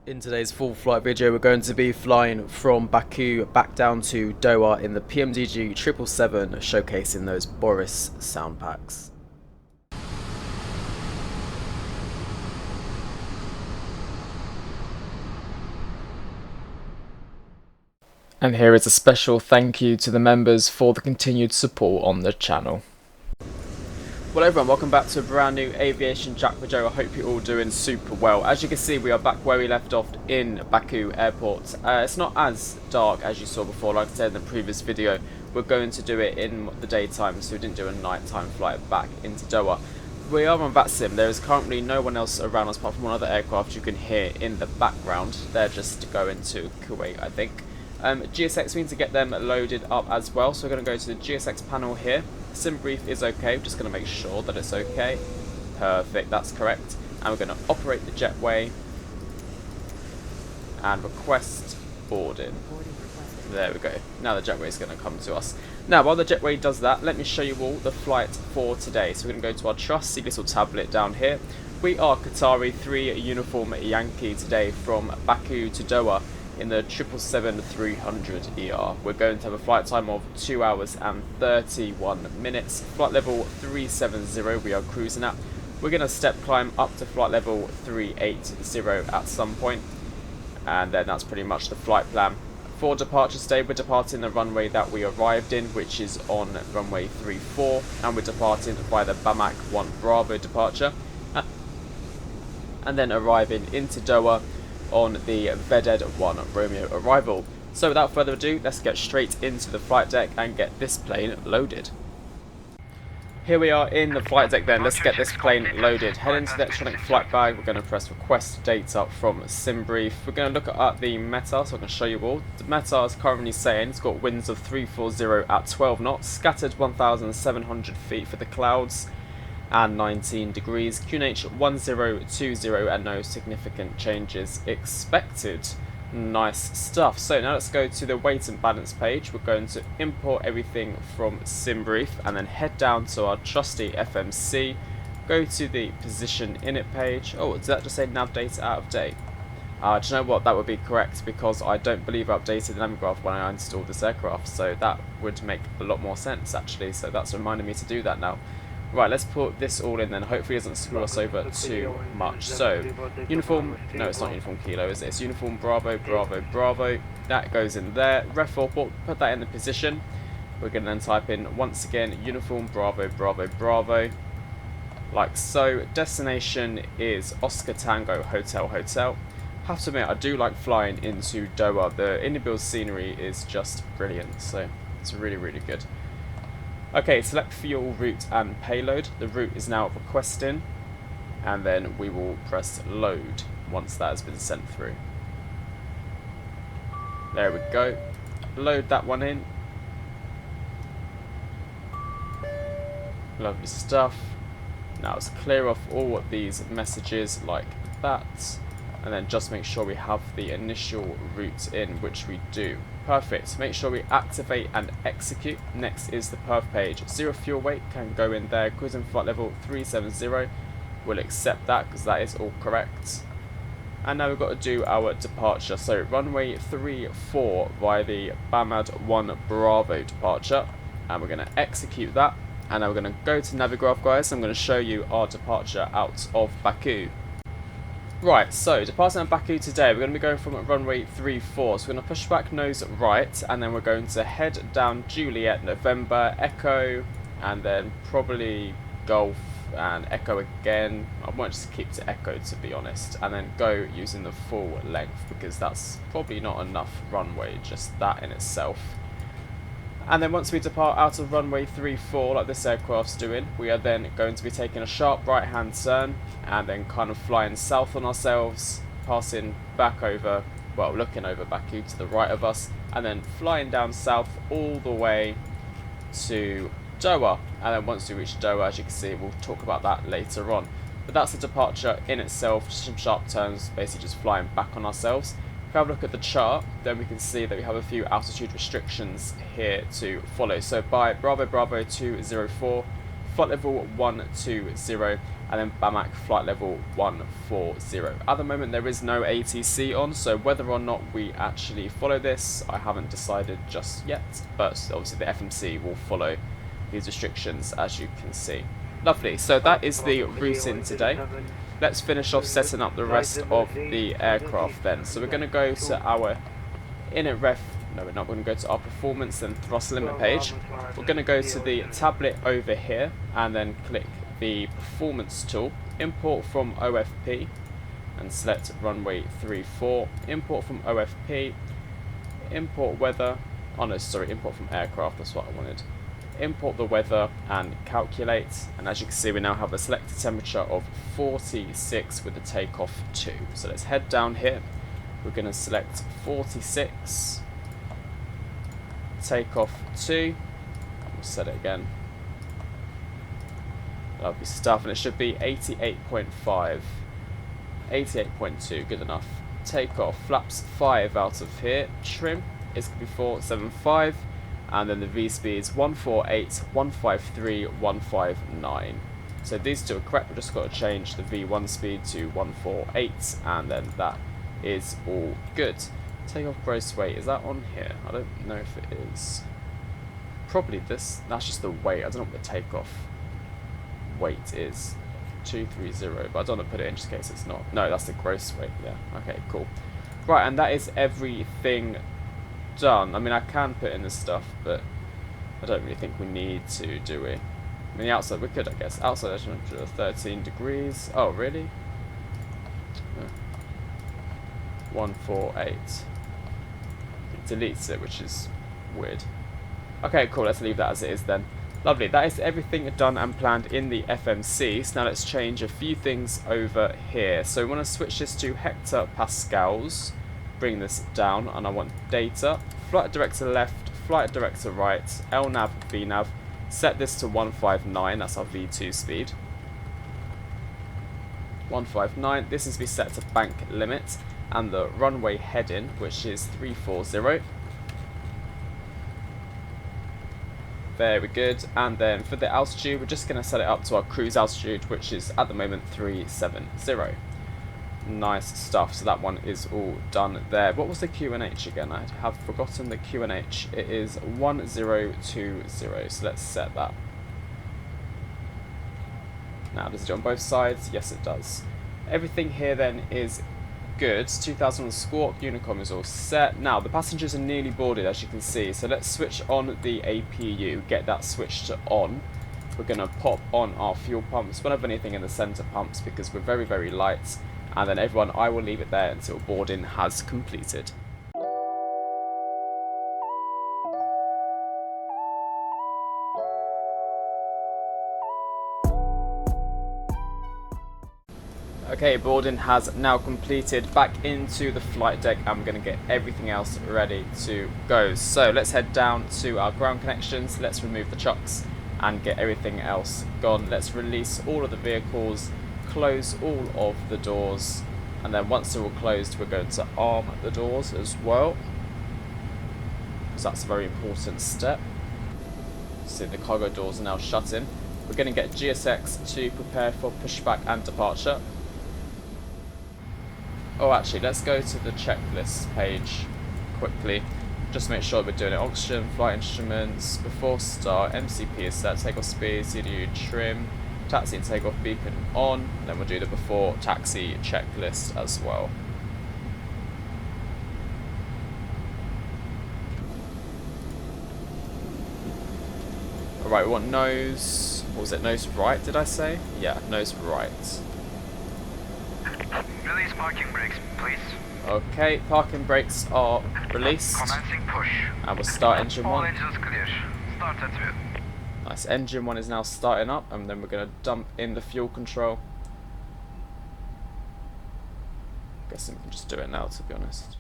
In today's full flight video, we're going to be flying from Baku back down to Doha in the Pmdg 777, showcasing those Boris sound packs. And here is a special thank you to the members for the continued support on the channel. Well everyone, welcome back to a brand new AviationJack video. I hope you're all doing super well. As you can see, we are back where we left off in Baku airport. It's not as dark as you saw before. Like I said in the previous video, we're going to do it in the daytime, so we didn't do a nighttime flight back into Doha. We are on VATSIM. There is currently no one else around us apart from one other aircraft you can hear in the background. They're just going to Kuwait, I think. GSX, we need to get them loaded up as well, so we're going to go to the GSX panel here. Sim brief is okay, we're just going to make sure that it's okay. Perfect, that's correct. And we're going to operate the jetway and request boarding. There we go. Now the jetway is going to come to us. Now, while the jetway does that, let me show you all the flight for today. So we're going to go to our trusty little tablet down here. We are Qatari 3 Uniform Yankee today from Baku to Doha in the 777-300ER. We're going to have a flight time of 2 hours and 31 minutes. Flight level 370 we are cruising at. We're going to step climb up to flight level 380 at some point, and then that's pretty much the flight plan. For departure today, we're departing the runway that we arrived in, which is on runway 34, and we're departing by the Bamako 1 Bravo departure, and then arriving into Doha on the Veded 1 Romeo arrival. So without further ado, let's get straight into the flight deck and get this plane loaded. Here we are in the flight deck then, let's get this plane loaded. Head into the electronic flight bag, we're going to press request data from SimBrief. We're going to look at the META, so I can show you all. The META is currently saying it's got winds of 340 at 12 knots, scattered 1,700 feet for the clouds, and 19 degrees, QNH 1020 and no significant changes expected. Nice stuff. So now let's go to the weight and balance page. We're going to import everything from SimBrief and then head down to our trusty FMC, go to the position init page. Oh, did that just say nav data out of date? Do you know what, that would be correct because I don't believe I updated the Navigraph when I installed this aircraft, so that would make a lot more sense actually, so that's reminding me to do that now. Right, let's put this all in then, hopefully it doesn't screw us over too much. So, uniform, no it's not uniform kilo, is it? It's uniform Bravo, Bravo, Bravo. That goes in there. Ref put that in the position. We're going to then type in, once again, uniform Bravo, Bravo, Bravo. Like so. Destination is Oscar Tango Hotel Hotel. Have to admit, I do like flying into Doha. The Inibuilds scenery is just brilliant, so it's really, really good. Okay, select fuel, route and payload. The route is now requesting, and then we will press load once that has been sent through. There we go. Load that one in. Lovely stuff. Now let's clear off all of these messages like that, and then just make sure we have the initial route in, which we do. Perfect. Make sure we activate and execute. Next is the perf page. 0 fuel weight can go in there. Cruising flight level 370. We'll accept that because that is all correct. And now we've got to do our departure. So runway 34 via the Bamako 1 Bravo departure. And we're going to execute that. And now we're going to go to Navigraph, guys. I'm going to show you our departure out of Baku. Right, so departing on Baku today, we're going to be going from runway 34, so we're going to push back nose right, and then we're going to head down Juliet, November, Echo, and then probably Golf and Echo again. I might just keep to Echo to be honest, and then go using the full length because that's probably not enough runway, just that in itself. And then once we depart out of runway 34, like this aircraft's doing, we are then going to be taking a sharp right hand turn and then kind of flying south on ourselves, passing back over, well, looking over Baku to the right of us, and then flying down south all the way to Doha. And then once we reach Doha, as you can see, we'll talk about that later on. But that's the departure in itself, just some sharp turns, basically just flying back on ourselves. If we have a look at the chart, then we can see that we have a few altitude restrictions here to follow. So by Bravo Bravo 204, flight level 120, and then BAMAC flight level 140. At the moment there is no ATC on, so whether or not we actually follow this, I haven't decided just yet, but obviously the FMC will follow these restrictions, as you can see. Lovely, so that is the routing today. Let's finish off setting up the rest of the aircraft then. So we're going to go to our init ref, no we're not, going to go to our performance and thrust limit page. We're going to go to the tablet over here and then click the performance tool, import from OFP and select runway 34, import from OFP, import weather, oh no sorry, import from aircraft, that's what I wanted. Import the weather and calculate, and as you can see we now have a selected temperature of 46 with the takeoff 2. So let's head down here, we're going to select 46, takeoff 2, we'll set it again. Lovely stuff, and it should be 88.5, 88.2, good enough. Takeoff, flaps 5 out of here, trim is going to be 475. And then the V speeds 148, 153, 159. So these two are correct, we've just got to change the V1 speed to 148, and then that is all good. Takeoff gross weight, is that on here? I don't know if it is. Probably this, that's just the weight, I don't know what the takeoff weight is. 230, but I don't want to put it in just in case it's not. No, that's the gross weight, yeah, okay, cool. Right, and that is everything done. I mean, I can put in this stuff, but I don't really think we need to, do we? I mean, the outside, we could, I guess. Outside temperature 13 degrees. Oh, really? 148. It deletes it, which is weird. Okay, cool. Let's leave that as it is then. Lovely. That is everything done and planned in the FMC. So now let's change a few things over here. So we want to switch this to hectopascals. Bring this down, and I want data, flight director left, flight director right, LNAV, VNAV, set this to 159, that's our V2 speed. 159, this needs to be set to bank limit, and the runway heading, which is 340. Very good, and then for the altitude, we're just going to set it up to our cruise altitude, which is at the moment 370. Nice stuff, so that one is all done there. What was the QNH again? I have forgotten the QNH. It is 1020, so let's set that. Now, does it do on both sides? Yes, it does. Everything here then is good. 2000 Squawk, Unicom is all set. Now, the passengers are nearly boarded, as you can see, so let's switch on the APU, get that switched to on. We're going to pop on our fuel pumps. We don't have anything in the center pumps because we're very, very light. And then everyone, I will leave it there until boarding has completed. Okay, boarding has now completed. Back into the flight deck, and we're going to get everything else ready to go. So let's head down to our ground connections. Let's remove the chocks and get everything else gone. Let's release all of the vehicles, close all of the doors. And then once they're all closed, we're going to arm the doors as well, because that's a very important step. See, the cargo doors are now shut in. We're going to get GSX to prepare for pushback and departure. Oh, actually, let's go to the checklist page quickly. Just make sure we're doing it. Oxygen, flight instruments, before start, MCP is set, takeoff speed, CDU trim, taxi and takeoff beacon on, and then we'll do the before taxi checklist as well. Alright, we want nose, what was it, nose right did I say? Yeah, nose right. Release parking brakes, please. Okay, parking brakes are released. Commencing push. And we'll start engine All 1. engines clear. Start at 2. Nice, engine 1 is now starting up, and then we're going to dump in the fuel control. Guessing we can just do it now, to be honest.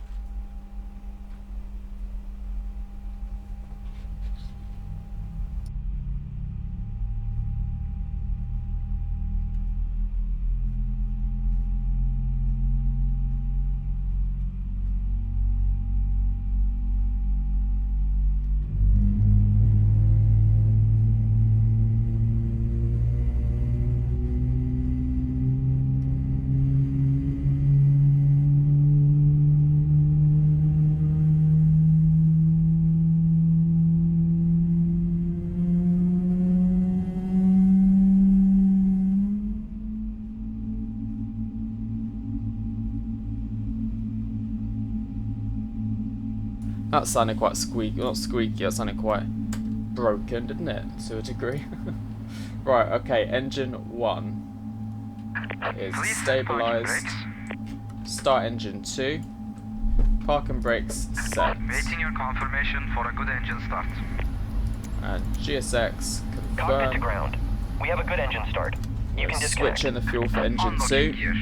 That sounded quite squeaky. Not squeaky, that sounded quite broken, didn't it? To a degree. Right, okay, engine 1 is Please set parking stabilised. brakes. Start engine 2. Park and brakes set. Waiting your confirmation for a good engine start. And GSX Cockpit to confirm. ground. We have a good engine start. You can disconnect. Switch in the fuel for engine Unlocking 2. gear.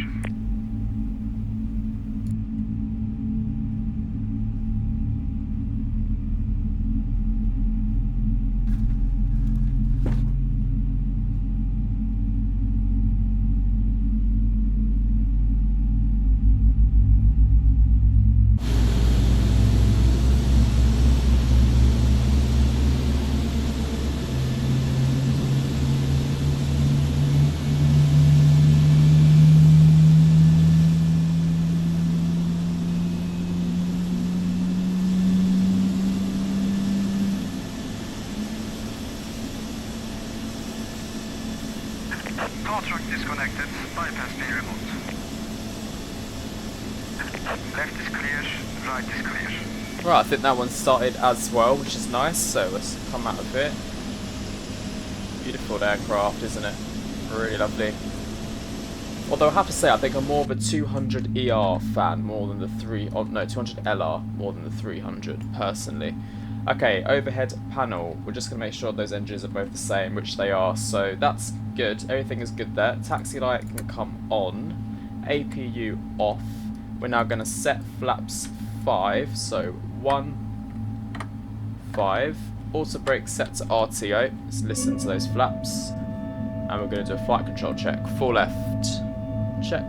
Contract disconnected, bypass being removed. Left is clear, right is clear. Right, I think that one started as well, which is nice. So let's come out of it. Beautiful aircraft, isn't it? Really lovely. Although I have to say, I think I'm more of a 200 ER fan more than the 200 LR more than the 300 personally. Okay, overhead panel. We're just going to make sure those engines are both the same, which they are. So that's good. Everything is good there. Taxi light can come on. APU off. We're now going to set flaps 5. So 1, 5. Auto brake set to RTO. Let's listen to those flaps. And we're going to do a flight control check. Full left. Check.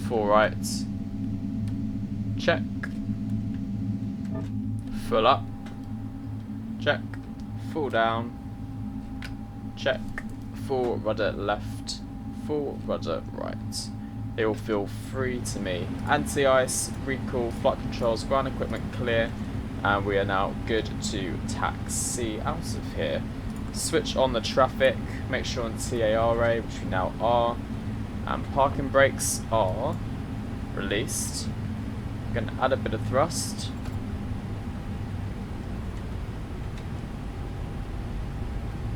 Full right. Check. Full up. Check. Full down. Check. Full rudder left. Full rudder right. They all feel free to me. Anti-ice, recall, flight controls, ground equipment clear. And we are now good to taxi out of here. Switch on the traffic. Make sure on TARA, which we now are. And parking brakes are released. We're going to add a bit of thrust.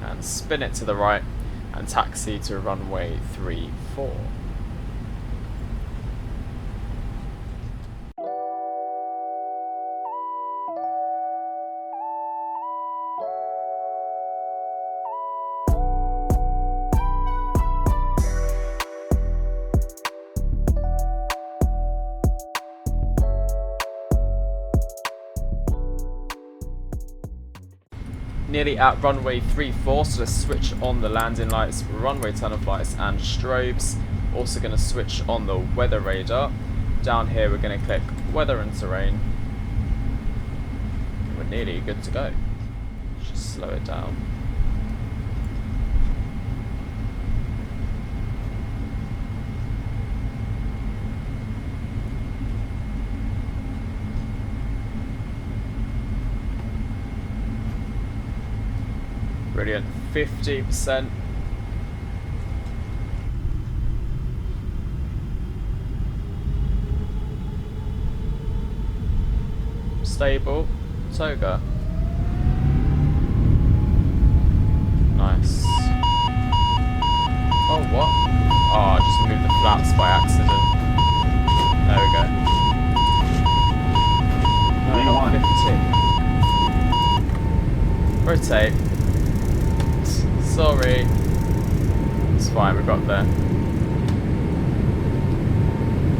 And spin it to the right and taxi to runway 34. Nearly at runway 34, so let's switch on the landing lights, runway tunnel lights and strobes. Also going to switch on the weather radar. Down here we're going to click weather and terrain. We're nearly good to go. Just slow it down. Brilliant, 50%. Stable, toga. Nice. Oh, what? Oh, I just moved the flaps by accident. There we go. No, not 50. Rotate. Sorry. It's fine, we got there.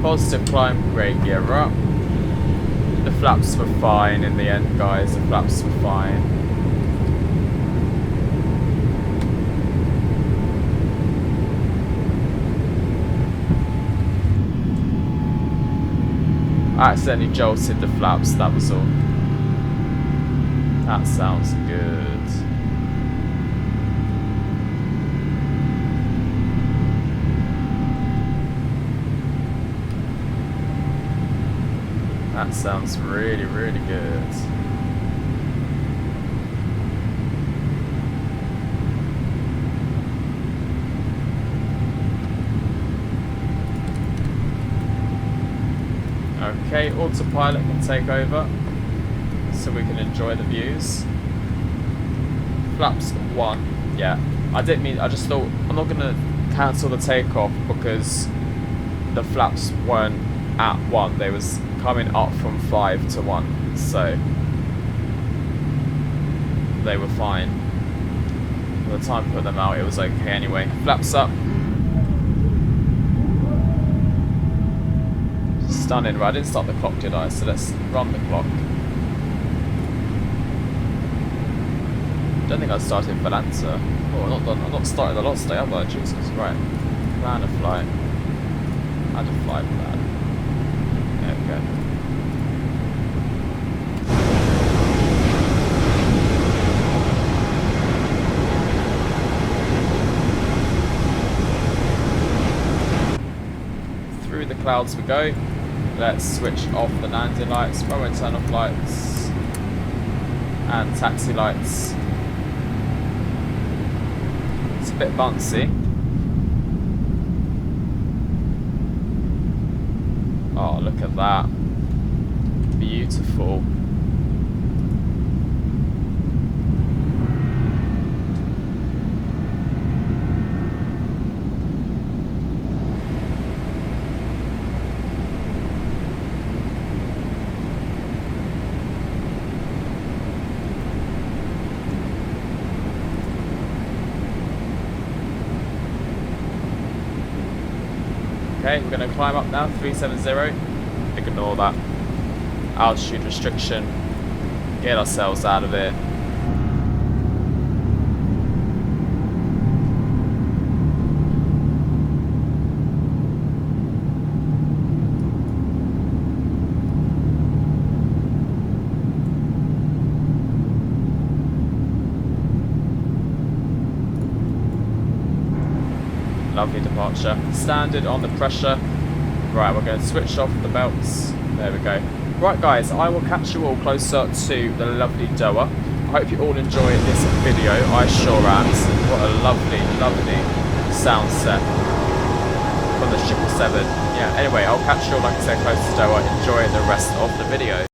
Positive climb, great gear up. The flaps were fine in the end, guys. The flaps were fine. I accidentally jolted the flaps, that was all. That sounds good. That sounds really, really good. Okay, autopilot can take over, so we can enjoy the views. Flaps 1, yeah. I just thought, I'm not going to cancel the takeoff because the flaps weren't at 1, they was coming up from 5 to 1, so they were fine. By the time I put them out, it was okay anyway. Flaps up. Stunning, right? I didn't start the clock, did I? So let's run the clock. Don't think I started Valanta. Oh, I'm not done. I'm not started the last day, have I? Jesus, right. Plan a flight. Add a flight plan. There we go. Through the clouds we go. Let's switch off the landing lights, runway turn off lights, and taxi lights. It's a bit bouncy. Oh, look at that. Beautiful. Okay, we're going to climb up now, 370. Ignore that. Altitude restriction. Get ourselves out of it. Lovely departure. Standard on the pressure. Right, we're going to switch off the belts. There we go. Right guys, I will catch you all closer to the lovely Doha. I hope you all enjoy this video. I sure am. What a lovely, lovely sound set from the 777. Yeah, anyway, I'll catch you all, like I said, close to Doha. Enjoy the rest of the video.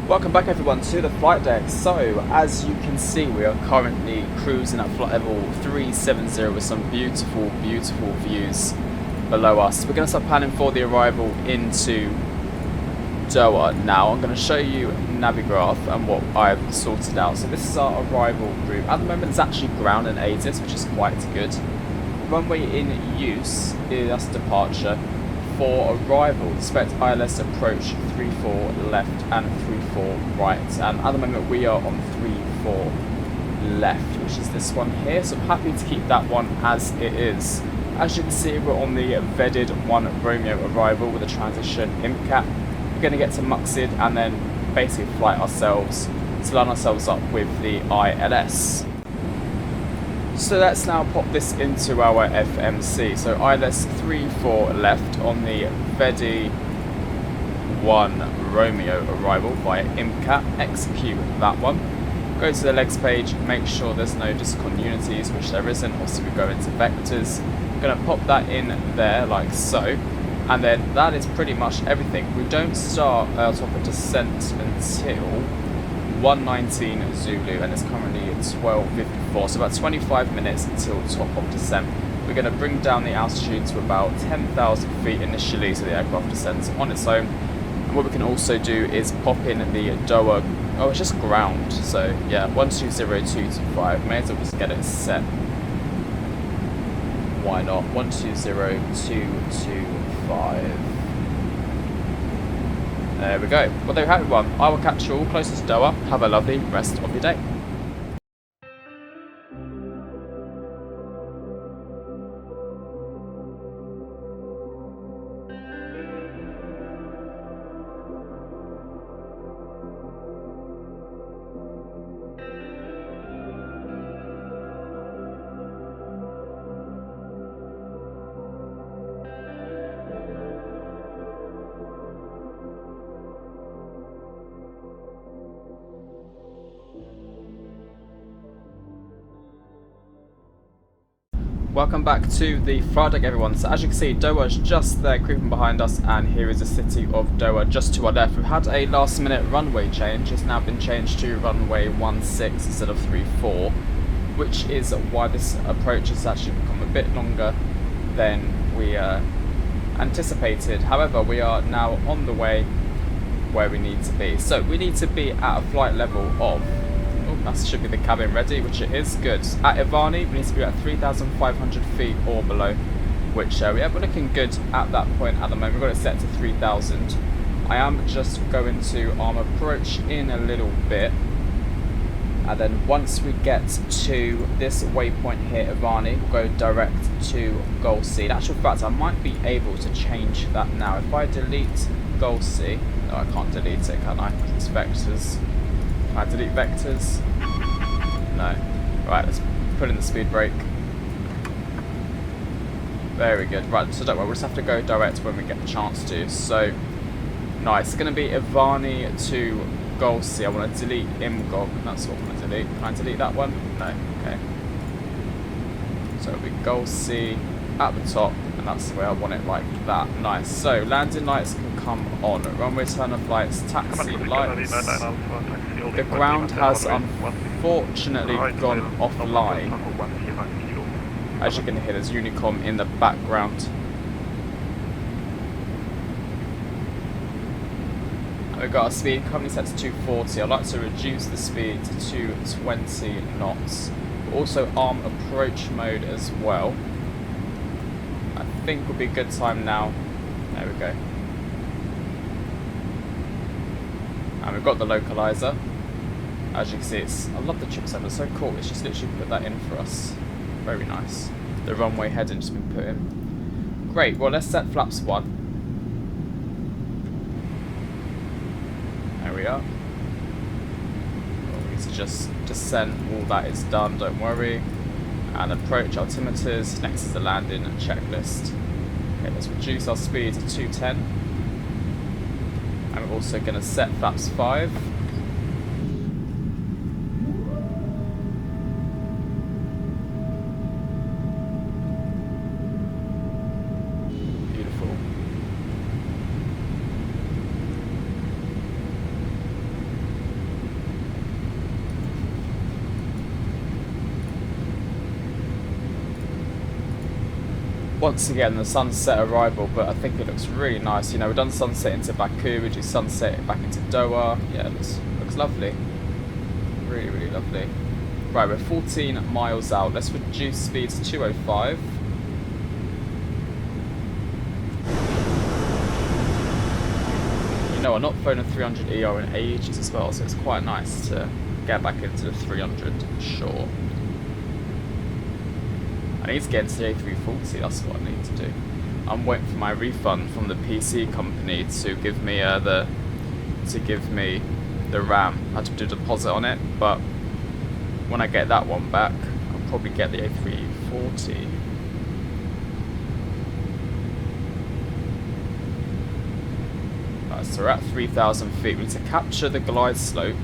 Welcome back everyone to the flight deck. So as you can see, we are currently cruising at flight level 370 with some beautiful, beautiful views below us. We're going to start planning for the arrival into Doha now. I'm going to show you Navigraph and what I've sorted out. So this is our arrival route. At the moment it's actually ground and ATIS, which is quite good. Runway in use is that's departure. For arrival, expect ILS approach 34 left and 34 right. At the moment we are on 34 left, which is this one here. So I'm happy to keep that one as it is. As you can see, we're on the vetted 1 Romeo arrival with a transition IMCAT. We're going to get to Msfs and then basically flight ourselves to line ourselves up with the ILS. So let's now pop this into our FMC. So ILS 34 left on the vetted 1 Romeo arrival via IMCAT. Execute that one. Go to the legs page, make sure there's no discontinuities, which there isn't. Also we go into vectors. Going to pop that in there like so, and then that is pretty much everything. We don't start our top of descent until 119 Zulu, and it's currently 12:54, so about 25 minutes until top of descent. We're going to bring down the altitude to about 10,000 feet initially, so the aircraft descends on its own. And what we can also do is pop in the Doha. Oh, it's just ground. So yeah, 120225. May as well just get it set. Why not? 120225. There we go. Well, there we have it, everyone. I will catch you all closer to Doha. Have a lovely rest of your day. Welcome back to the flight deck, everyone. So as you can see, Doha is just there creeping behind us, and here is the city of Doha just to our left. We've had a last minute runway change. It's now been changed to runway 16 instead of 34, which is why this approach has actually become a bit longer than we anticipated. However, we are now on the way where we need to be. So we need to be at a flight level of, that should be the cabin ready, which it is. Good. At Ivani, we need to be at 3,500 feet or below, which we're looking good at that point at the moment. We've got it set to 3,000. I am just going to arm approach in a little bit, and then once we get to this waypoint here, Ivani, we'll go direct to Goal C. In actual fact, I might be able to change that now. If I delete Goal C, no, I can't delete it, can I? It's vectors. Can I delete vectors? No. Right, let's put in the speed brake. Very good. Right, so don't worry, we'll just have to go direct when we get the chance to. So, nice. It's going to be Ivani to Goal C. I want to delete Imgog. That's what I want to delete. Can I delete that one? No. Okay. So it'll be Goal C at the top, and that's the way I want it, like that. Nice. So, landing lights can come on. Runway turn off lights, taxi lights. The ground has unfortunately gone offline. As you can hear, there's Unicom in the background. And we've got our speed currently set to 240. I'd like to reduce the speed to 220 knots. Also arm approach mode as well. I think would be a good time now. There we go. And we've got the localizer. As you can see, I love the chipset, it's so cool. It's just literally put that in for us. Very nice. The runway heading just been put in. Great, well let's set flaps 1. There we are. Well, we need to just descend, all that is done, don't worry. And approach altimeters, next is the landing checklist. Okay, let's reduce our speed to 210. And we're also going to set flaps 5. Beautiful. Once again, the sunset arrival, but I think it looks really nice. You know, we've done sunset into Baku, we do sunset back into Doha. Yeah, it looks lovely. Really, really lovely. Right, we're 14 miles out. Let's reduce speed to 205. You know, I'm not phoning 300 ER in ages as well, so it's quite nice to get back into the 300 for sure. I need to get into the A340, that's what I need to do. I'm waiting for my refund from the PC company to give me the RAM. I had to do a deposit on it, but when I get that one back, I'll probably get the A340. Right, so we're at 3,000 feet. We need to capture the glide slope.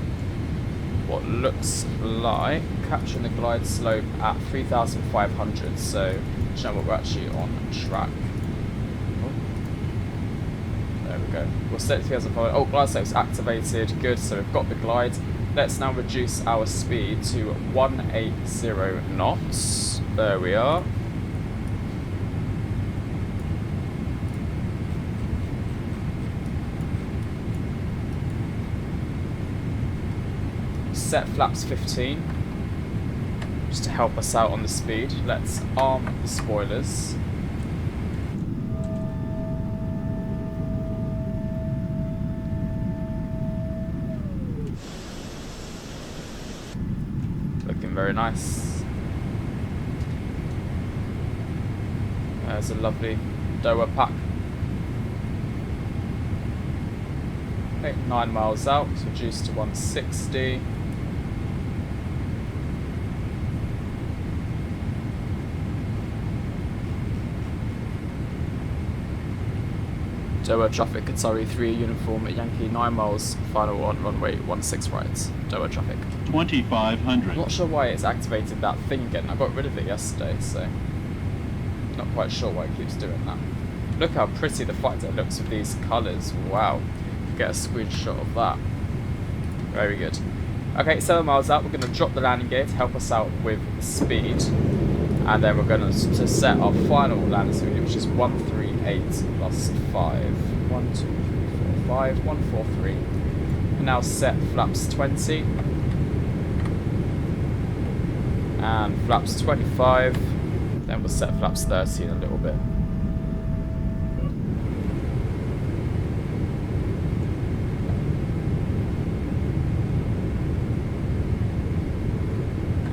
What looks like capturing the glide slope at 3,500, so you know what, we're actually on track. Oh. There we go. We'll set 3,500. Oh, glide slope's activated. Good. So we've got the glide. Let's now reduce our speed to 180 knots. There we are. set flaps 15 just to help us out on the speed. Let's arm the spoilers. Looking very nice. There's a lovely Doha pack. Okay, 9 miles out, it's reduced to 160. Doha traffic, Qatari 3 uniform Yankee 9 miles, final on runway 16 right. Doha traffic. 2500. I'm not sure why it's activated that thing again. I got rid of it yesterday, so not quite sure why it keeps doing that. Look how pretty the flight deck looks with these colours. Wow. Get a screenshot of that. Very good. Okay, 7 miles out, we're going to drop the landing gear to help us out with speed. And then we're going to set our final landing speed, which is 138 plus 5. 1, 2, 3, 4, 5. 143. And now set flaps 20. And flaps 25. Then we'll set flaps 30 in a little bit.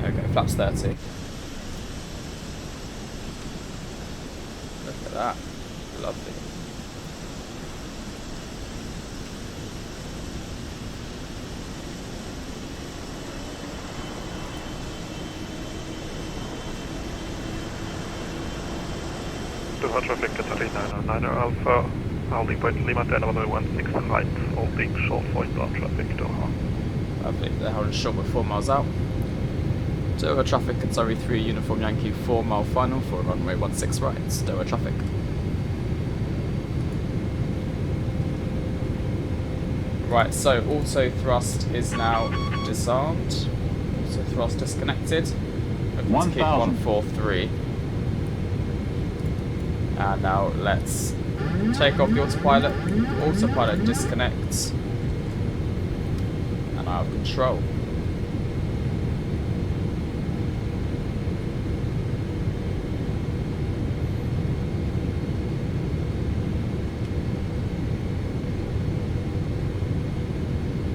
Okay, flaps 30. Look at that. Lovely. Doha traffic Qatari 909 Alpha, holding point Lima 10 runway 16 right, holding short for inbound traffic Doha. Lovely, they're holding short with 4 miles out. Doha traffic, Qatari 3 uniform Yankee 4 mile final for runway 16 right. Doha traffic. Right, so auto thrust is now disarmed. Auto thrust disconnected. Looking to keep 143. And now let's take off the autopilot. Autopilot disconnects. And out of control.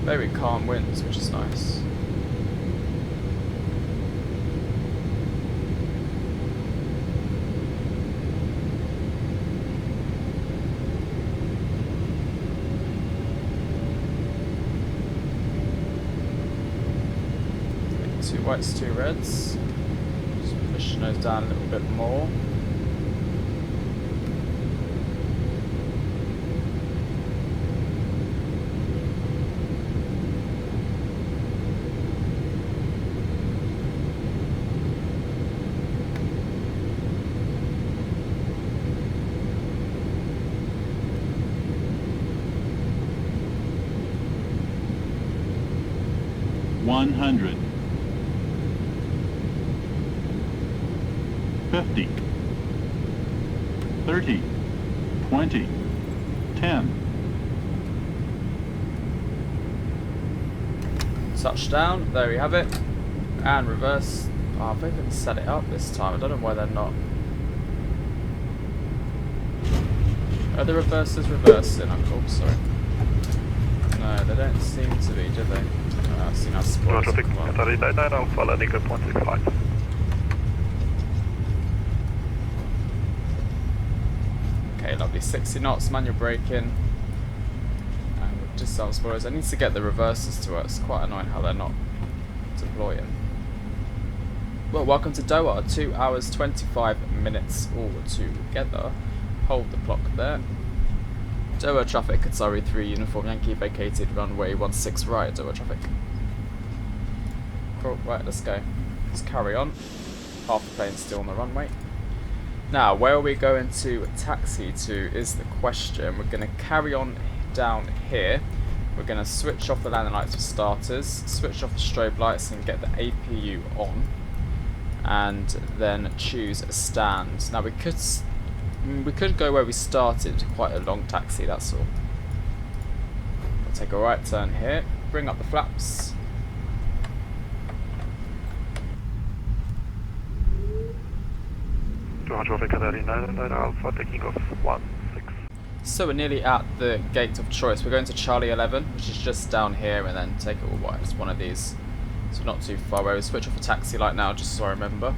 Very calm winds, which is nice. Two whites, two reds. Just pushing those down a little bit more. One 50, 30, 20, 10. Touchdown, there we have it. And reverse. Oh, I've even set it up this time. I don't know why they're not. Are the reversers reversing? Oh, sorry. No, they don't seem to be, do they? I've seen our spoilers. Traffic Qatari 99 Alpha, landing at 165. Okay, lovely. 60 knots, manual braking. And we've disarmed spoilers. I need to get the reversers to work. It's quite annoying how they're not deploying. Well, welcome to Doha. 2 hours, 25 minutes all together. Hold the clock there. Doha traffic, Qatari 3 uniform Yankee vacated runway 16 right. Doha traffic. Cool, right, let's go. Let's carry on. Half the plane's still on the runway. Now, where are we going to taxi to is the question. We're going to carry on down here. We're going to switch off the landing lights for starters, switch off the strobe lights and get the APU on. And then choose a stand. Now we could go where we started, quite a long taxi, that's all. We'll take a right turn here, bring up the flaps. Doha traffic at 39 Alpha, taking off 16. So we're nearly at the gate of choice. We're going to Charlie 11, which is just down here, and then take it all right. It's one of these. So not too far away. We'll switch off a taxi light now, just so I remember.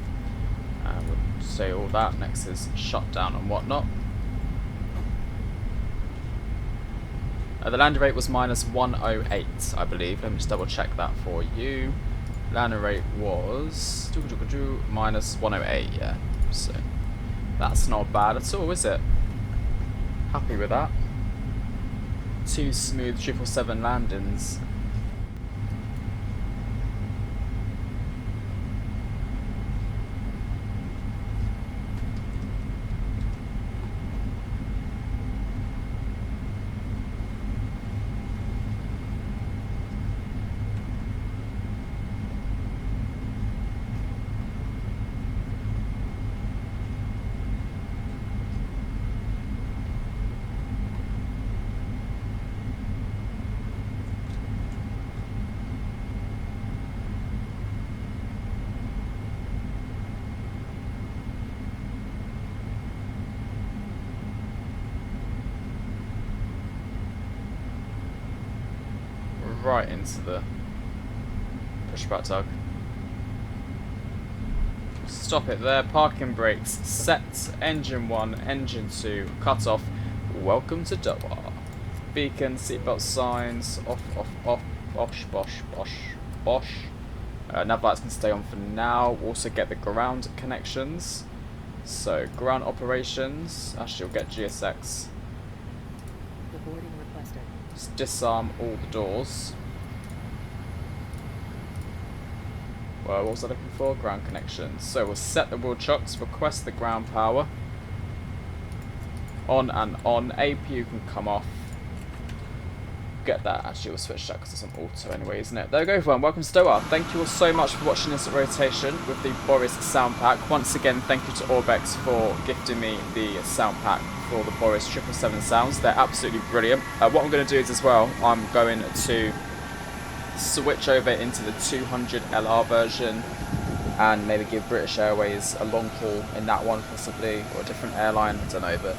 And we'll say all that. Next is shut down and whatnot. The landing rate was -108, I believe. Let me just double check that for you. Landing rate was -108, yeah. So that's not bad at all, is it? Happy with that. 2 smooth 777 landings. Right into the pushback tug. Stop it there. Parking brakes set. Engine 1, engine 2, cut off. Welcome to Doha. Beacon, seatbelt signs, off, bosh, bosh, bosh, bosh. Nav lights can stay on for now. Also get the ground connections. So ground operations. Actually, we'll get GSX. Just disarm all the doors. Well, what was I looking for? Ground connections. So we'll set the wheel chocks, request the ground power. On and on. APU can come off. Get that. Actually, we'll switch that because it's on auto anyway, isn't it? There we go, everyone. Welcome to Doha. Thank you all so much for watching this rotation with the Boris sound pack. Once again, thank you to ORBX for gifting me the sound pack for the Boris 777 sounds. They're absolutely brilliant. What I'm going to do is as well, I'm going to switch over into the 200 LR version and maybe give British Airways a long haul in that one possibly, or a different airline, I don't know, but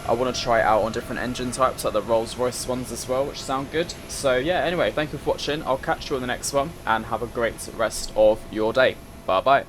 I want to try it out on different engine types like the Rolls-Royce ones as well, which sound good. So yeah, anyway, thank you for watching. I'll catch you on the next one and have a great rest of your day. Bye bye.